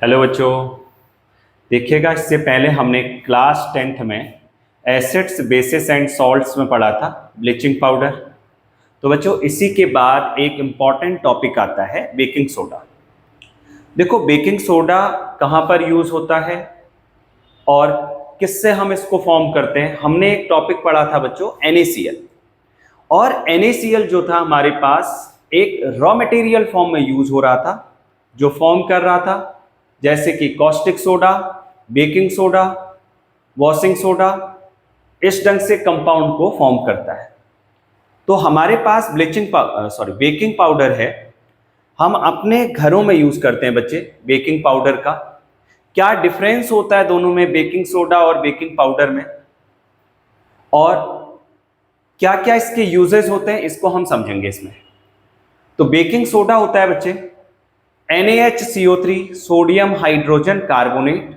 Hello बच्चों। देखिएगा, इससे पहले हमने क्लास 10th में एसिड्स बेसिस एंड सॉल्ट्स में पढ़ा था ब्लीचिंग पाउडर। तो बच्चों, इसी के बाद एक इम्पॉर्टेंट टॉपिक आता है बेकिंग सोडा। देखो, बेकिंग सोडा कहाँ पर यूज होता है और किससे हम इसको फॉर्म करते हैं। हमने एक टॉपिक पढ़ा था बच्चों NaCl, और NaCl जो था हमारे पास एक रॉ मटेरियल फॉर्म में यूज हो रहा था, जो फॉर्म कर रहा था जैसे कि caustic soda, baking soda, washing soda, इस ढंग से कंपाउंड को फॉर्म करता है। तो हमारे पास बेकिंग पाउडर है, हम अपने घरों में यूज करते हैं बच्चे बेकिंग पाउडर का। क्या डिफरेंस होता है दोनों में, बेकिंग सोडा और बेकिंग पाउडर में, और क्या क्या इसके यूजेस होते हैं, इसको हम समझेंगे इसमें। तो बेकिंग सोडा होता है बच्चे NaHCO3, सोडियम हाइड्रोजन कार्बोनेट,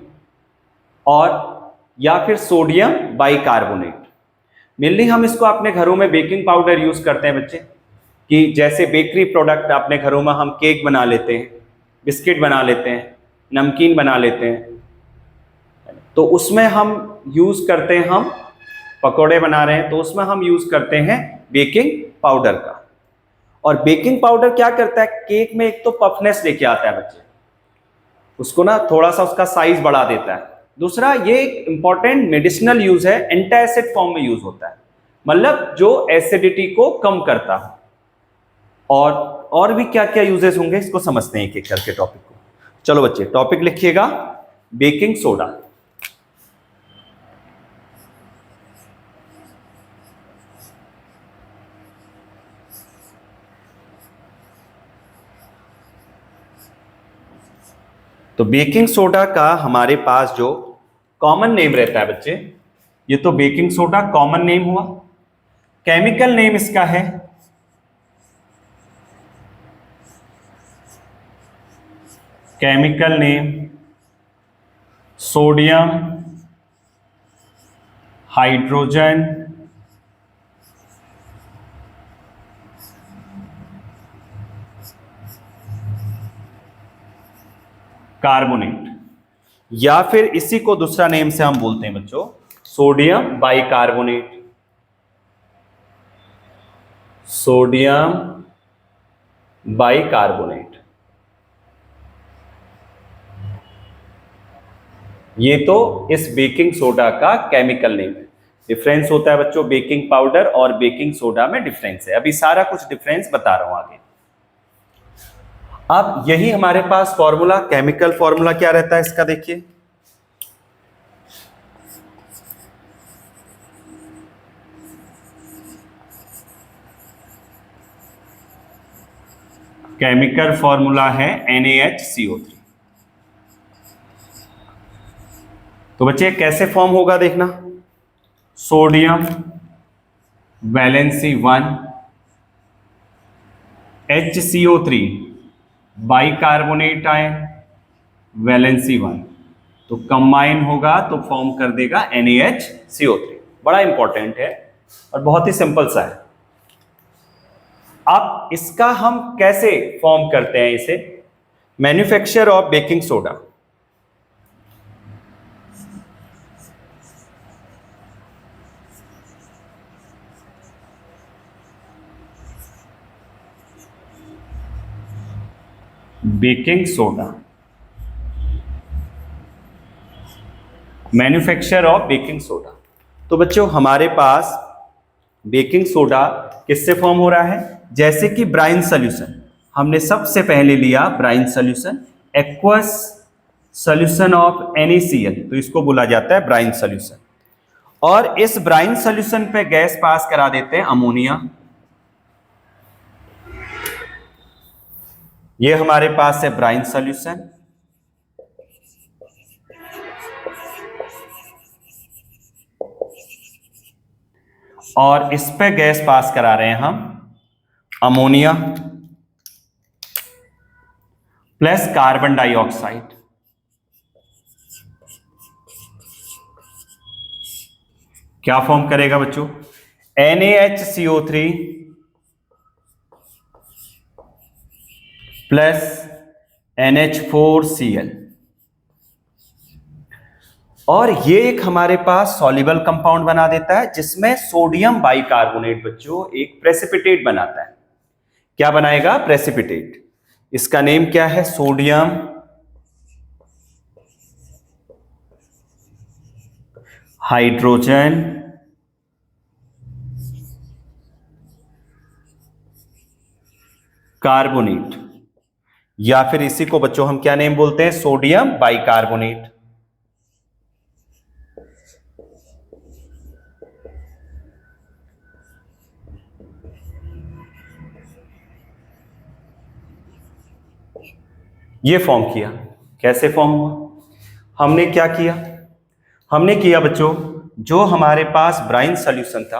और या फिर सोडियम बाइकार्बोनेट। मेनली हम इसको अपने घरों में बेकिंग पाउडर यूज करते हैं बच्चे, कि जैसे बेकरी प्रोडक्ट अपने घरों में हम केक बना लेते हैं, बिस्किट बना लेते हैं, नमकीन बना लेते हैं, तो उसमें हम यूज करते हैं, हम पकोड़े बना रहे हैं तो उसमें हम यूज करते हैं बेकिंग पाउडर का। और बेकिंग पाउडर क्या करता है, केक में एक तो पफनेस लेके आता है बच्चे, उसको ना थोड़ा सा उसका साइज बढ़ा देता है। दूसरा, ये एक इंपॉर्टेंट मेडिसिनल यूज है, एंटासिड फॉर्म में यूज होता है, मतलब जो एसिडिटी को कम करता है। और भी क्या क्या यूजेस होंगे, इसको समझते हैं एक एक करके टॉपिक को। चलो बच्चे, टॉपिक लिखिएगा बेकिंग सोडा। तो बेकिंग सोडा का हमारे पास जो कॉमन नेम रहता है बच्चे, ये तो बेकिंग सोडा कॉमन नेम हुआ। केमिकल नेम इसका है chemical name sodium hydrogen carbonate, या फिर इसी को दूसरा नेम से हम बोलते हैं बच्चों सोडियम बाइकार्बोनेट। सोडियम बाइकार्बोनेट, ये तो इस बेकिंग सोडा का केमिकल नेम है। डिफरेंस होता है बच्चों बेकिंग पाउडर और बेकिंग सोडा में, डिफरेंस है। अभी सारा कुछ डिफरेंस बता रहा हूं आगे। अब यही हमारे पास फॉर्मूला, केमिकल फॉर्मूला क्या रहता है इसका, देखिए। केमिकल फॉर्मूला है NaHCO3। तो बच्चे कैसे फॉर्म होगा देखना, sodium valency 1, HCO3 bicarbonate ion valency 1, तो कंबाइन होगा तो फॉर्म कर देगा NaHCO3। बड़ा इंपॉर्टेंट है और बहुत ही सिंपल सा है। अब इसका हम कैसे फॉर्म करते हैं, इसे manufacture of baking soda. Baking soda, manufacture of baking soda. तो बच्चों, हमारे पास बेकिंग सोडा किससे फॉर्म हो रहा है, जैसे कि ब्राइन सॉल्यूशन। हमने सबसे पहले लिया brine solution, aqueous solution of NaCl, तो इसको बोला जाता है ब्राइन सॉल्यूशन। और इस ब्राइन सॉल्यूशन पे गैस पास करा देते हैं अमोनिया। ये हमारे पास है ब्राइन सॉल्यूशन, और इस पे गैस पास करा रहे हैं हम अमोनिया प्लस कार्बन डाइऑक्साइड। क्या फॉर्म करेगा बच्चों, NaHCO3 प्लस NH4Cl। और ये एक हमारे पास सॉल्युबल कंपाउंड बना देता है जिसमें सोडियम बाइकार्बोनेट बच्चों एक प्रेसिपिटेट बनाता है। क्या बनाएगा? प्रेसिपिटेट। इसका नेम क्या है? सोडियम हाइड्रोजन कार्बोनेट, या फिर इसी को बच्चों हम क्या नेम बोलते हैं? Sodium bicarbonate. ये फॉर्म किया। कैसे फॉर्म हुआ? हमने क्या किया? हमने किया बच्चों, जो हमारे पास ब्राइन सॉल्यूशन था,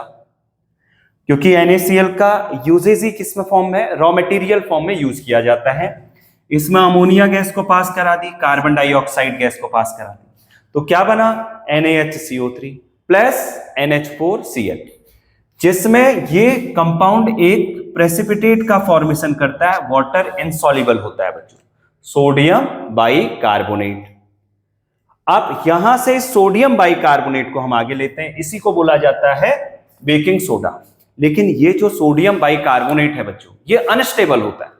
क्योंकि NaCl का यूजेज ही किस में फॉर्म में? रॉ मटेरियल फॉर्म में यूज किया जाता है। इसमें अमोनिया गैस को पास करा दी, कार्बन डाइऑक्साइड गैस को पास करा दी, तो क्या बना? NaHCO3 प्लस NH4Cl, जिसमें ये कंपाउंड एक प्रेसिपिटेट का फॉर्मेशन करता है, वाटर इनसॉल्युबल होता है बच्चों, सोडियम बाइकार्बोनेट। अब यहां से सोडियम बाइकार्बोनेट को हम आगे लेते हैं, इसी को बोला जाता है बेकिंग सोडा। लेकिन ये जो सोडियम बाइकार्बोनेट है बच्चों, ये अनस्टेबल होता है।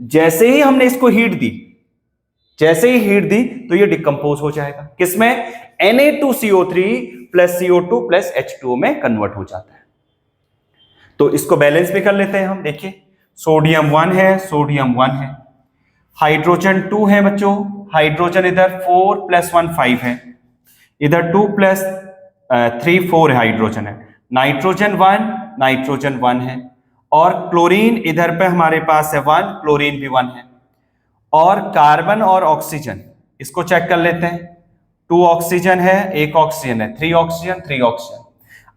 जैसे ही हमने इसको हीट दी, तो ये डिकम्पोज हो जाएगा किसमें? Na2CO3 plus CO2 plus H2O में कन्वर्ट हो जाता है। तो इसको बैलेंस भी कर लेते हैं हम। देखिए, सोडियम 1 है, सोडियम 1 है, हाइड्रोजन 2 है बच्चों, हाइड्रोजन इधर 4 प्लस 1 5 है, इधर 2 प्लस 3 4 हाइड्रोजन है, नाइट्रोजन 1 है, और क्लोरीन इधर पे हमारे पास है 1, क्लोरीन भी 1 है, और कार्बन और ऑक्सीजन इसको चेक कर लेते हैं। 2 ऑक्सीजन है, 1 ऑक्सीजन है, 3 ऑक्सीजन 3 ऑक्सीजन।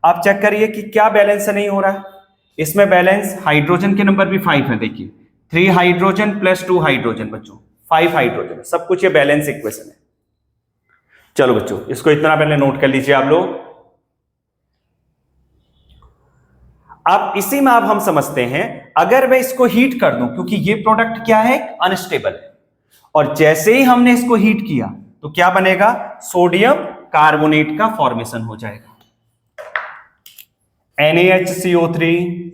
आप चेक करिए कि क्या बैलेंस से नहीं हो रहा है। इसमें बैलेंस, हाइड्रोजन के नंबर भी 5 है, देखिए 3 हाइड्रोजन प्लस 2 हाइड्रोजन बच्चों 5 हाइड्रोजन, सब कुछ ये बैलेंस इक्वेशन है। चलो बच्चों, इसको इतना पहले नोट कर लीजिए आप लोग। अब इसी में अब हम समझते हैं, अगर मैं इसको हीट कर दूं, क्योंकि ये प्रोडक्ट क्या है? अनस्टेबल है, और जैसे ही हमने इसको हीट किया तो क्या बनेगा? सोडियम कार्बोनेट का फॉर्मेशन हो जाएगा। NaHCO3,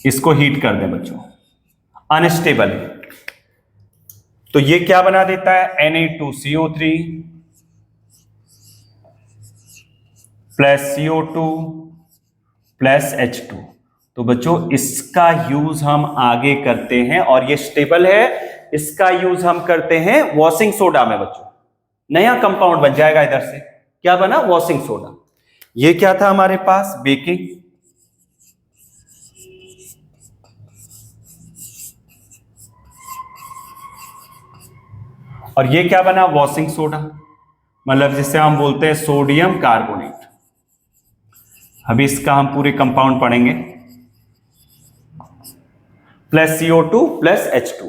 इसको हीट कर दें बच्चों, अनस्टेबल है, तो ये क्या बना देता है? Na2CO3 plus CO2 plus H2। तो बच्चों इसका यूज हम आगे करते हैं, और ये स्टेबल है, इसका यूज हम करते हैं वॉशिंग सोडा में बच्चों। नया कंपाउंड बन जाएगा इधर से, क्या बना? Washing soda. ये क्या था हमारे पास? बेकिंग, और ये क्या बना? वॉशिंग सोडा, मतलब जिसे हम बोलते हैं सोडियम कार्बोनेट। अभी इसका हम पूरे कंपाउंड पढ़ेंगे, प्लस CO2 प्लस H2।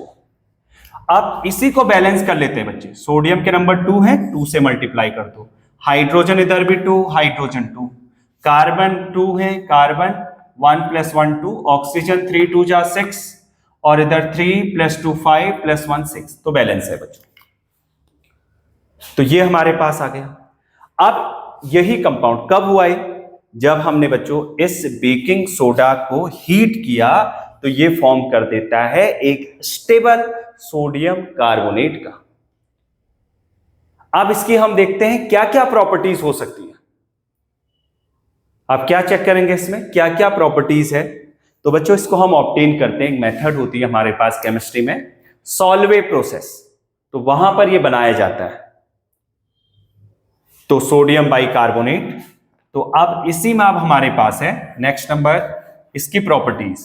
अब इसी को बैलेंस कर लेते हैं बच्चे। सोडियम के नंबर 2 है, 2 से मल्टीप्लाई कर दो, हाइड्रोजन इधर भी 2, हाइड्रोजन 2, कार्बन 2 है, कार्बन 1 प्लस 1 2, ऑक्सीजन 3 2 जा 6, और इधर 3 प्लस 2 5 प्लस 1 6, तो बैलेंस है बच्चों। तो ये हमारे पास आ गया। अब यही कंपाउंड कब हुआ है? जब हमने बच्चों इस बेकिंग सोडा को हीट किया, तो ये फॉर्म कर देता है एक स्टेबल सोडियम कार्बोनेट का। अब इसकी हम देखते हैं क्या क्या प्रॉपर्टीज हो सकती है। आप क्या चेक करेंगे इसमें क्या क्या प्रॉपर्टीज है? तो बच्चों इसको हम ऑब्टेन करते हैं, एक मेथड होती है हमारे पास केमिस्ट्री में, सॉल्वे प्रोसेस, तो वहां पर ये बनाया जाता है। तो सोडियम बाइकार्बोनेट, तो अब इसी में अब हमारे पास है नेक्स्ट नंबर, इसकी प्रॉपर्टीज।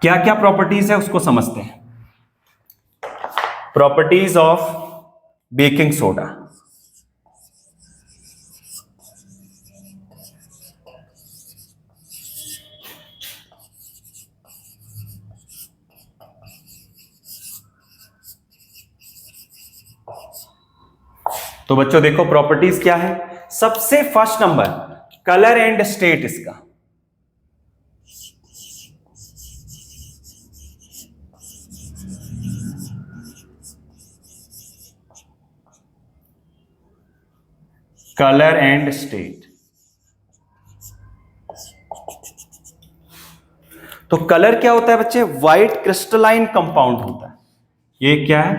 क्या क्या प्रॉपर्टीज है उसको समझते हैं। Properties of baking soda. तो बच्चों देखो प्रॉपर्टीज क्या है। सबसे first number, colour and state इसका। Colour and state. तो कलर क्या होता है बच्चे? व्हाइट क्रिस्टलाइन कंपाउंड होता है। ये क्या है?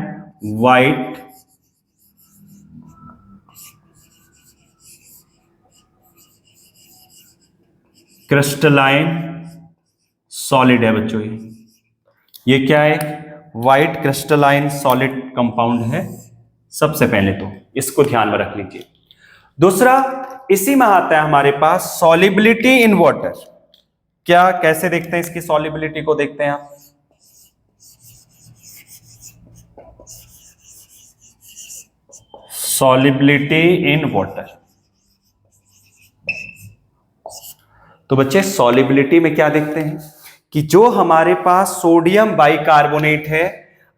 व्हाइट क्रिस्टलाइन सॉलिड है बच्चों। ये क्या है? व्हाइट क्रिस्टलाइन सॉलिड कंपाउंड है सबसे पहले, तो इसको ध्यान में रख लीजिए। दूसरा, इसी में आता है हमारे पास सॉलिबिलिटी इन वाटर। क्या, कैसे देखते हैं इसकी सॉलिबिलिटी को? देखते हैं आप। Solubility in water. तो बच्चे सॉलिबिलिटी में क्या देखते हैं कि जो हमारे पास सोडियम बाइकार्बोनेट है,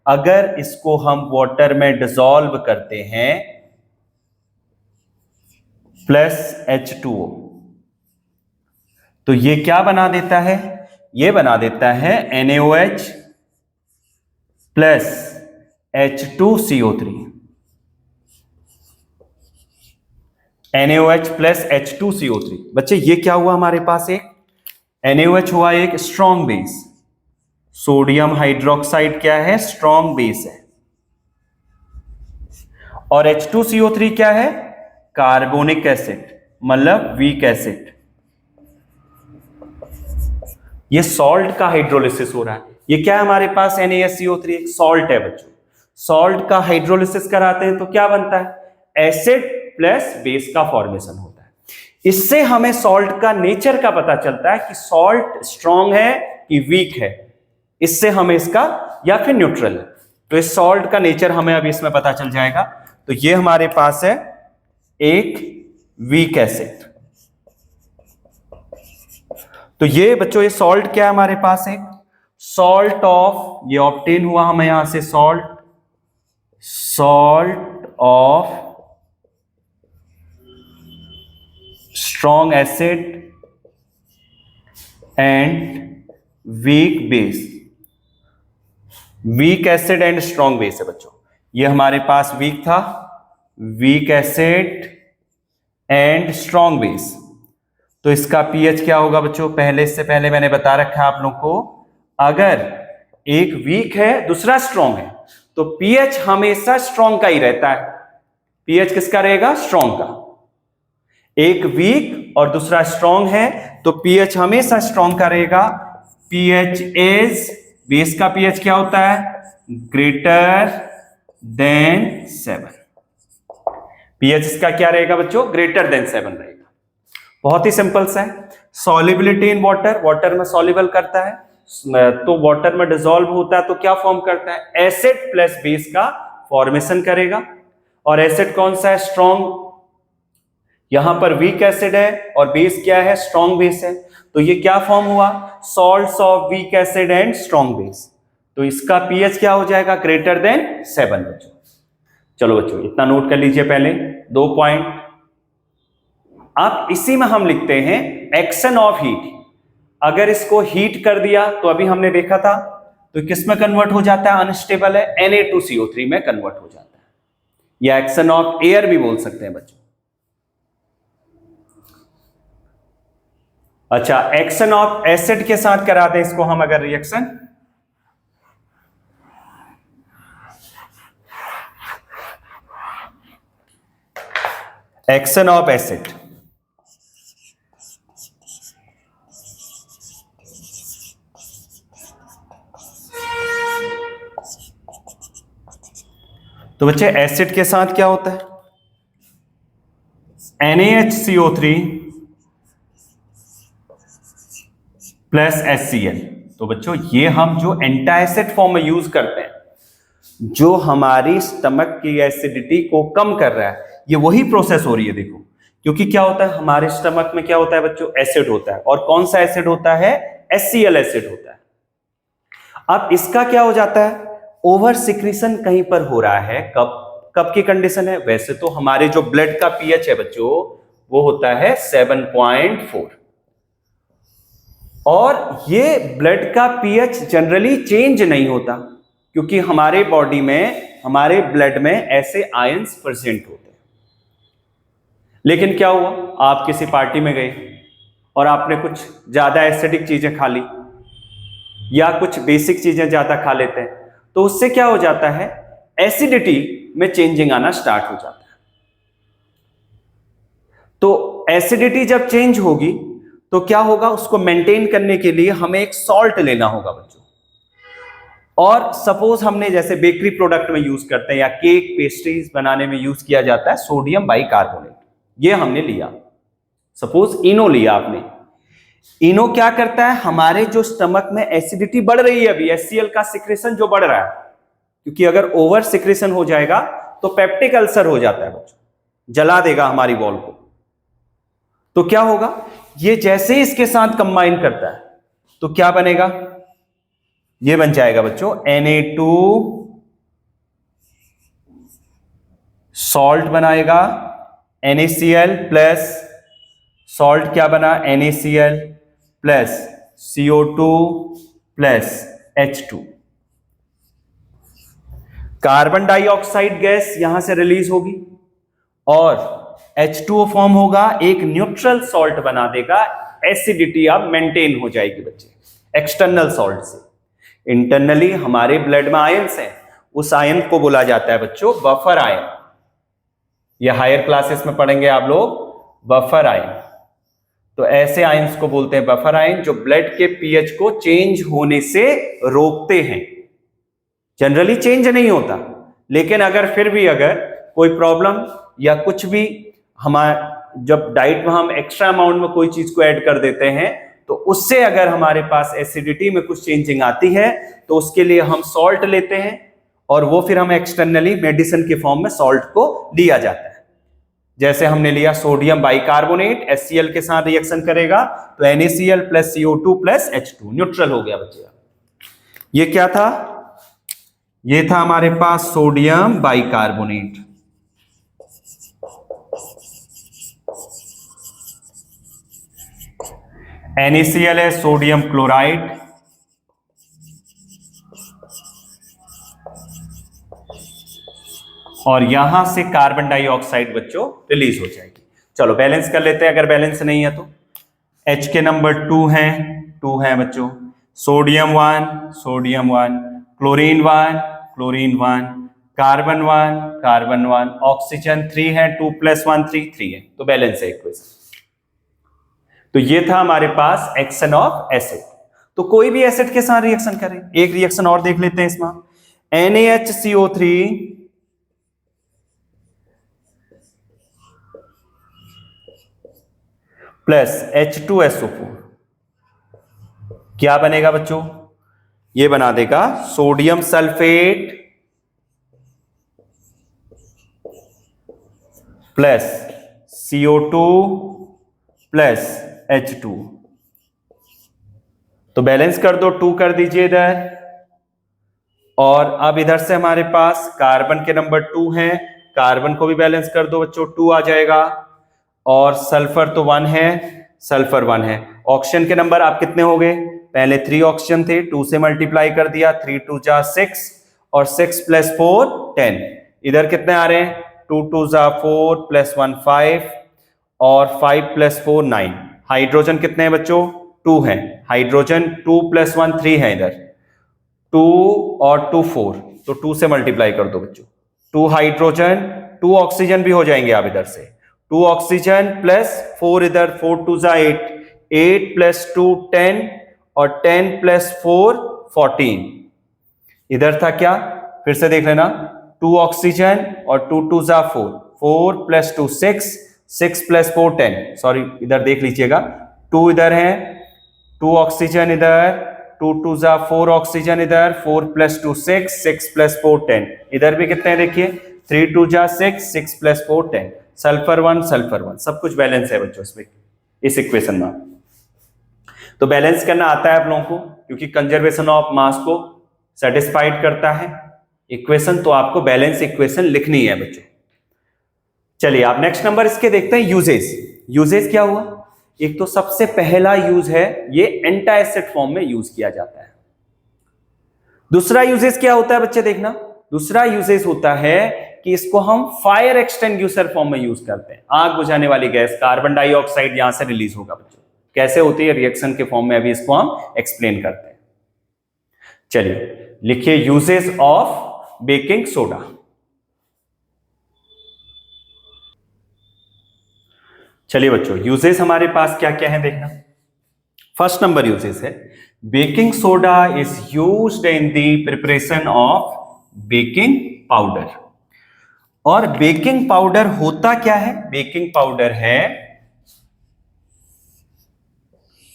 अगर इसको हम वाटर में डिसॉल्व करते हैं प्लस H2O, तो ये क्या बना देता है? ये बना देता है NaOH plus H2CO3। NaOH plus H2CO3। बच्चे ये क्या हुआ हमारे पास? एक NaOH हुआ एक स्ट्रॉन्ग बेस। सोडियम हाइड्रोक्साइड क्या है? स्ट्रॉन्ग बेस है। और H2CO3 क्या है? कार्बोनिक एसिड, मतलब वीक एसिड। ये सॉल्ट का हाइड्रोलिसिस हो रहा है। ये क्या है हमारे पास? NaSCO3 एक सॉल्ट है बच्चों। सॉल्ट का हाइड्रोलिसिस कराते हैं तो क्या बनता है? एसिड प्लस बेस का फॉर्मेशन होता है। इससे हमें सॉल्ट का नेचर का पता चलता है कि सॉल्ट स्ट्रॉन्ग है कि वीक है। इससे हमें इसका, या फिर न्यूट्रल है। तो इस सॉल्ट का नेचर हमें अभी इसमें पता चल जाएगा। तो ये हमारे पास है एक वीक एसिड। तो ये बच्चों, ये सॉल्ट क्या है हमारे पास? एक सॉल्ट ऑफ, ये ऑब्टेन हुआ हमें यहां से salt of strong acid and weak base. Weak acid and strong base है बच्चों। ये हमारे पास वीक था, weak acid and strong base. तो इसका पीएच क्या होगा बच्चों? इससे पहले मैंने बता रखा है आप लोग को, अगर एक वीक है दूसरा स्ट्रॉन्ग है तो पीएच हमेशा स्ट्रॉन्ग का ही रहता है। पीएच किसका रहेगा? स्ट्रॉन्ग का। एक वीक और दूसरा स्ट्रॉन्ग है तो पीएच हमेशा स्ट्रॉन्ग का रहेगा। पीएच इज, बेस का पीएच क्या होता है? Greater than 7। पीएच इसका क्या रहेगा बच्चों? ग्रेटर देन 7 रहेगा। बहुत ही सिंपल सा है। सॉल्युबिलिटी इन वाटर, वाटर में सॉल्युबल करता है, तो वाटर में डिसॉल्व होता है तो क्या फॉर्म करता है? एसिड प्लस बेस का फॉर्मेशन करेगा। और एसिड कौन सा है? स्ट्रॉन्ग। यहां पर वीक एसिड है और बेस क्या है? स्ट्रॉन्ग बेस है। तो ये क्या फॉर्म हुआ? Salts of weak acid and strong base. तो इसका पीएच क्या हो जाएगा? ग्रेटर देन 7 बच्चों। चलो बच्चों, इतना नोट कर लीजिए पहले 2 पॉइंट। अब इसी में हम लिखते हैं एक्शन ऑफ हीट। अगर इसको हीट कर दिया तो अभी हमने देखा था तो किस में कन्वर्ट हो जाता है? अनस्टेबल है, Na2CO3 में कन्वर्ट हो जाता है। या एक्शन ऑफ एयर भी बोल सकते हैं बच्चों। अच्छा, एक्शन ऑफ एसिड के साथ करा दें इसको हम अगर रिएक्शन, एक्शन ऑफ एसिड, तो बच्चे एसिड के साथ क्या होता है? NaHCO3 plus HCl। तो बच्चों ये हम जो एंटासिड फॉर्म में यूज करते हैं, जो हमारी स्टमक की एसिडिटी को कम कर रहा है, ये वही प्रोसेस हो रही है। देखो, क्योंकि क्या होता है हमारे स्टमक में? क्या होता है बच्चों? एसिड होता है। और कौन सा एसिड होता है? HCl एसिड होता है। अब इसका क्या हो जाता है? ओवर सिक्रीशन कहीं पर हो रहा है। कब की कंडीशन है? वैसे तो हमारे जो ब्लड का पीएच है बच्चों वो होता है 7.4, और ये ब्लड का पीएच जनरली चेंज नहीं होता क्योंकि हमारे बॉडी में, हमारे ब्लड में ऐसे आयंस प्रेजेंट होते हैं। लेकिन क्या हुआ, आप किसी पार्टी में गए और आपने कुछ ज्यादा एसिडिक चीजें खा ली या कुछ बेसिक चीजें ज्यादा खा लेते हैं, तो उससे क्या हो जाता है, एसिडिटी में चेंजिंग आना स्टार्ट हो जाता है। तो एसिडिटी जब चेंज होगी तो क्या होगा, उसको मेंटेन करने के लिए हमें एक सॉल्ट लेना होगा बच्चों। और सपोज हमने जैसे बेकरी प्रोडक्ट में यूज करते हैं या केक पेस्ट्रीज बनाने में यूज किया जाता है सोडियम बाइकार्बोनेट, ये हमने लिया। सपोज इनो लिया आपने। इनो क्या करता है, हमारे जो स्टमक में एसिडिटी बढ़ रही है अभी, HCl का सिक्रेशन जो बढ़ रहा है, क्योंकि अगर ओवर सिक्रेशन हो जाएगा तो पेप्टिक अल्सर हो जाता है बच्चों, जला देगा हमारी वॉल को। तो क्या होगा, ये जैसे ही इसके साथ कंबाइन करता है तो क्या बनेगा, ये बन जाएगा बच्चों Na2 सॉल्ट बनाएगा, NaCl प्लस सॉल्ट क्या बना, NaCl plus CO2 plus H2। Carbon dioxide gas यहां से रिलीज होगी और H2O फॉर्म होगा, एक न्यूट्रल सॉल्ट बना देगा, एसिडिटी अब मेंटेन हो जाएगी बच्चे एक्सटर्नल सॉल्ट से। इंटरनली हमारे ब्लड में आयंस हैं, उस आयन को बोला जाता है बच्चों बफर आयन। ये हायर क्लासेस में पढ़ेंगे आप लोग, बफर आयन। तो ऐसे आयंस को बोलते हैं बफर आयन, जो ब्लड के पीएच को चेंज होने से रोकते हैं। जनरली चेंज नहीं होता, लेकिन अगर फिर भी अगर कोई प्रॉब्लम या कुछ भी हमारे जब डाइट में हम एक्स्ट्रा अमाउंट में कोई चीज को ऐड कर देते हैं तो उससे अगर हमारे पास एसिडिटी में कुछ चेंजिंग आती है तो उसके लिए हम सॉल्ट लेते हैं और वो फिर हम एक्सटर्नली मेडिसिन के फॉर्म में सॉल्ट को लिया जाता है। जैसे हमने लिया सोडियम बाइकार्बोनेट, HCl के साथ रिएक्शन करेगा तो NaCl plus CO2 plus H2 neutral हो गया बच्चे। ये क्या था, ये था हमारे पास सोडियम बाइकार्बोनेट। NaCl है सोडियम क्लोराइड, और यहां से कार्बन डाइऑक्साइड बच्चों रिलीज हो जाएगी। चलो बैलेंस कर लेते हैं, अगर बैलेंस नहीं है तो। H के नंबर 2 हैं बच्चों, सोडियम 1, क्लोरीन 1, कार्बन 1, ऑक्सीजन 3 है, 2 + 1 3 है, तो बैलेंस है इक्वेशन। तो ये था हमारे पास एक्शन ऑफ एसिड। तो कोई भी एसिड के साथ रिएक्शन करें, एक रिएक्शन और देख लेते हैं इसमें, NaHCO3 प्लस H2SO4 क्या बनेगा बच्चों, ये बना देगा sodium sulphate plus CO2 plus H2। तो बैलेंस कर दो, 2 कर दीजिए इधर, और अब इधर से हमारे पास कार्बन के नंबर 2 है, कार्बन को भी बैलेंस कर दो बच्चों, 2 आ जाएगा, और सल्फर तो 1 है, सल्फर 1 है। ऑक्सीजन के नंबर आप कितने हो गए, पहले 3 ऑक्सीजन थे, 2 से मल्टीप्लाई कर दिया, 3 2 जा 6 और 6 + 4 10। इधर कितने आ रहे हैं, 2 2 जा 4 + 1 5 और 5 + 4 9। हाइड्रोजन कितने हैं बच्चों, 2 हैं, हाइड्रोजन 2 + 1 3 है, इधर 2 और 2 4, तो 2 से मल्टीप्लाई कर दो बच्चों, 2 हाइड्रोजन 2 ऑक्सीजन भी हो जाएंगे आप इधर से, 2 ऑक्सीजन प्लस 4 इधर, 4 2 जा 8, 8 + 2 10 और 10 + 4 14। इधर था क्या, फिर से देख लेना, 2 ऑक्सीजन और 2 2 जा 4, 4 + 2 6, 6 + 4 10, सॉरी इधर देख लीजिएगा, 2 इधर है, 2 ऑक्सीजन इधर, 2 2 जा 4 ऑक्सीजन इधर, 4 + 2 6, 6 + 4 10, इधर भी कितने हैं देखिए, 3 2 जा 6, 6 + 4 10, सल्फर 1 सब कुछ बैलेंस है बच्चों इसमें, इस इक्वेशन में। तो बैलेंस करना आता है आप लोगों को, क्योंकि कंजर्वेशन ऑफ मास को सेटिस्फाइड करता है इक्वेशन, तो आपको बैलेंस इक्वेशन लिखनी है बच्चों। चलिए आप नेक्स्ट नंबर इसके देखते हैं, यूजेस क्या हुआ। एक तो सबसे पहला यूज है, ये एंटासिड फॉर्म में यूज किया जाता है। दूसरा यूजेस क्या होता है बच्चे देखना, दूसरा यूजेस होता है कि इसको हम फायर एक्सटिंग्विशर फॉर्म में यूज करते हैं। आग बुझाने वाली गैस कार्बन डाइऑक्साइड यहां से रिलीज होगा बच्चों। कैसे होती है रिएक्शन के फॉर्म में, अभी इसको हम एक्सप्लेन करते हैं। चलिए लिखिए यूजेस ऑफ बेकिंग सोडा। चलिए बच्चों यूजेस हमारे पास क्या क्या है देखना। फर्स्ट नंबर यूजेस है baking soda is used in the preparation of baking powder. और बेकिंग पाउडर होता क्या है? बेकिंग पाउडर है,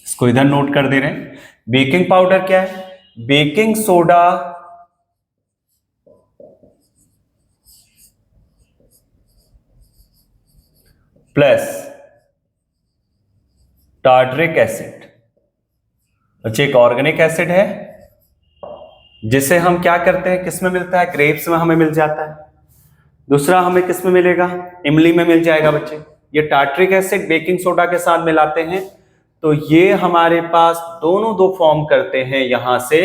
इसको इधर नोट कर दे रहे हैं। बेकिंग पाउडर क्या है? Baking soda plus tartaric acid. अच्छा एक ऑर्गेनिक एसिड है जिसे हम क्या करते हैं, किस में मिलता है? ग्रेप्स में हमें मिल जाता है। दूसरा हमें किस में मिलेगा? इमली में मिल जाएगा बच्चे। ये टार्टरिक एसिड बेकिंग सोडा के साथ मिलाते हैं तो ये हमारे पास दोनों दो फॉर्म करते हैं यहां से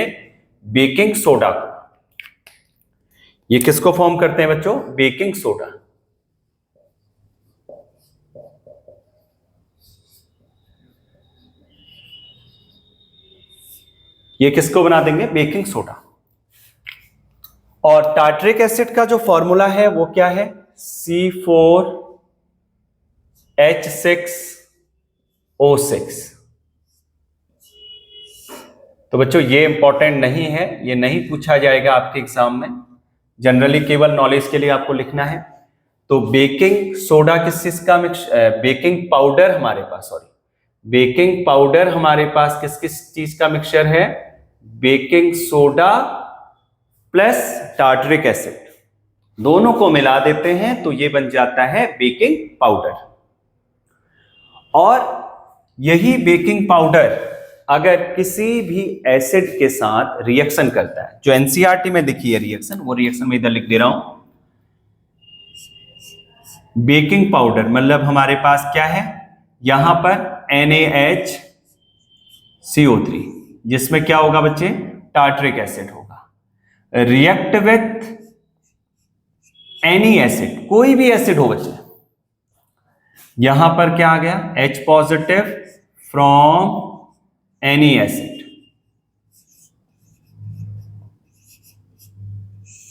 बेकिंग सोडा को। ये किसको फॉर्म करते हैं बच्चों? Baking soda. ये किसको बना देंगे? Baking soda. और टार्टरिक एसिड का जो फॉर्मूला है वो क्या है? C4H6O6। तो बच्चों ये इंपॉर्टेंट नहीं है, ये नहीं पूछा जाएगा आपके एग्जाम में, जनरली केवल नॉलेज के लिए आपको लिखना है। तो बेकिंग सोडा किस चीज का मिक्स, बेकिंग पाउडर हमारे पास, सॉरी बेकिंग पाउडर हमारे पास किस किस चीज का मिक्सचर है? Baking soda plus tartaric acid, दोनों को मिला देते हैं तो ये बन जाता है बेकिंग पाउडर। और यही बेकिंग पाउडर अगर किसी भी एसिड के साथ रिएक्शन करता है, जो एनसीईआरटी में दिखी है रिएक्शन, वो रिएक्शन में इधर लिख दे रहा हूं। बेकिंग पाउडर मतलब हमारे पास क्या है? यहां पर NaHCO3, जिसमें क्या होगा बच्चे? टार्टरिक एसिड होगा। रिएक्ट विथ एनी एसिड, कोई भी एसिड हो बच्चे। यहां पर क्या आ गया? H positive from any acid.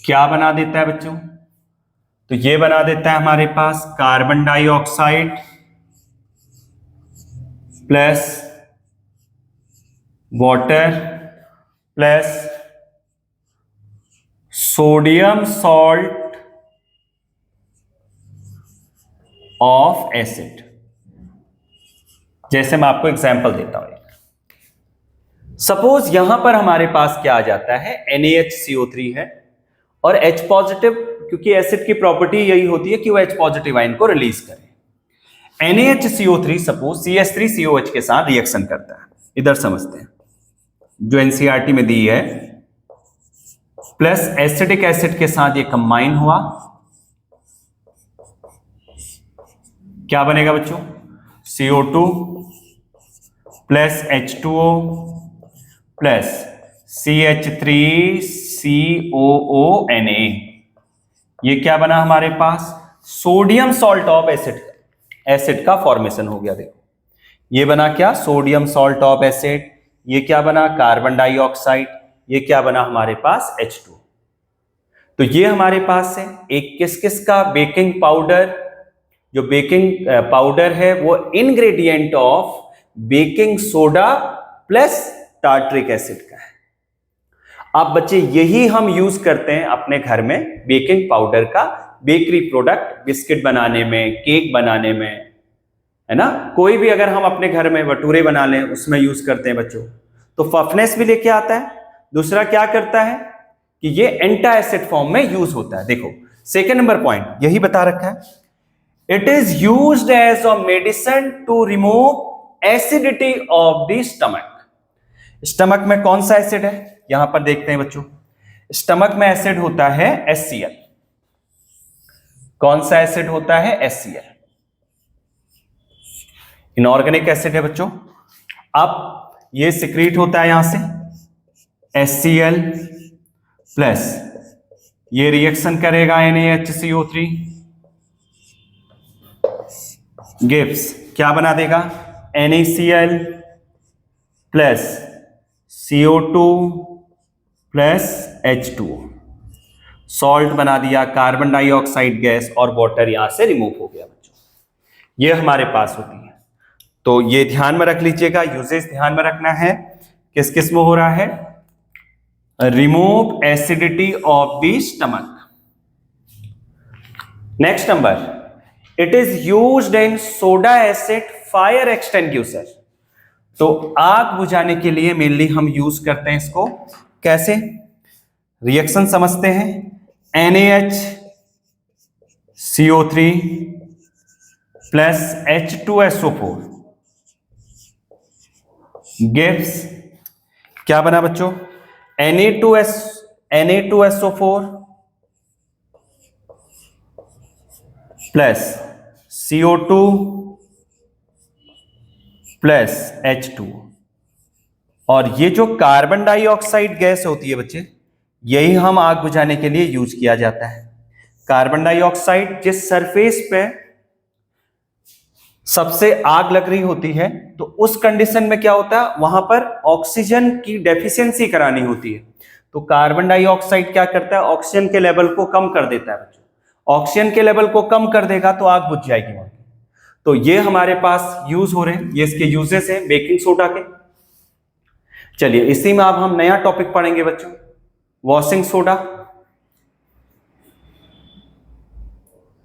क्या बना देता है बच्चों? तो ये बना देता है हमारे पास carbon dioxide plus water plus sodium salt of acid. जैसे मैं आपको एग्जांपल देता हूं, सपोज यहां पर हमारे पास क्या आ जाता है? NaHCO3 है और H पॉजिटिव, क्योंकि एसिड की प्रॉपर्टी यही होती है कि वो H पॉजिटिव आयन को रिलीज करे। NaHCO3 सपोज CH3COH के साथ रिएक्शन करता है, इधर समझते हैं, जो एनसीईआरटी में दी है, प्लस एसिडिक एसिड के साथ ये कंबाइन हुआ, क्या बनेगा बच्चों? CO2 plus H2O plus CH3COONA। ये क्या बना हमारे पास? Sodium salt of acid, acid का फॉर्मेशन हो गया। देखो ये बना क्या? Sodium salt of acid. ये क्या बना? Carbon dioxide. ये क्या बना हमारे पास? H2। तो ये हमारे पास है एक किस किस का? Baking powder. जो बेकिंग पाउडर है वो ingredient of baking soda plus tartaric acid का है। अब बच्चे यही हम यूज करते हैं अपने घर में, बेकिंग पाउडर का बेकरी प्रोडक्ट, बिस्किट बनाने में, केक बनाने में, है ना। कोई भी अगर हम अपने घर में भटूरे बना लें उसमें यूज करते हैं बच्चों, तो फफनेस भी लेके आता है। दूसरा क्या करता है कि ये एंटा एसिड फॉर्म में यूज होता है। देखो सेकेंड नंबर पॉइंट यही बता रखा है, it is used as a medicine to remove acidity of the stomach. Stomach में कौन सा एसिड है? यहां पर देखते हैं बच्चों, स्टमक में एसिड होता है HCl। कौन सा एसिड होता है? HCl, इनऑर्गेनिक एसिड है बच्चों। अब ये सिक्रीट होता है यहां से HCl प्लस ये रिएक्शन करेगा NaHCO3, गिव्स क्या बना देगा, NaCl plus CO2 plus H2O, salt बना दिया, कार्बन डाइऑक्साइड गैस और वाटर यहां से रिमूव हो गया बच्चों। ये हमारे पास होती है। तो ये ध्यान में रख लीजिएगा, यूजेज ध्यान में रखना है, किस किस में हो रहा है, remove acidity of the stomach. Next number, it is used in soda acid fire extinguisher. तो आग बुझाने के लिए मेनली हम यूज करते हैं इसको। कैसे, रिएक्शन समझते हैं, NaHCO3 प्लस H2SO4 गिव्स क्या बना बच्चों, Na2SO4 plus CO2 plus H2। और ये जो कार्बन डाइऑक्साइड गैस होती है बच्चे, यही हम आग बुझाने के लिए यूज किया जाता है। कार्बन डाइऑक्साइड जिस सरफेस पे सबसे आग लग रही होती है, तो उस कंडीशन में क्या होता है, वहां पर ऑक्सीजन की डेफिशिएंसी करानी होती है। तो कार्बन डाइऑक्साइड क्या करता है, ऑक्सीजन के लेवल को कम कर देता है बच्चों। ऑक्सीजन के लेवल को कम कर देगा तो आग बुझ जाएगी वहां। तो ये हमारे पास यूज हो रहे हैं, ये इसके यूजेस हैं बेकिंग सोडा के। चलिए इसी में अब हम नया टॉपिक पढ़ेंगे बच्चों, वॉशिंग सोडा।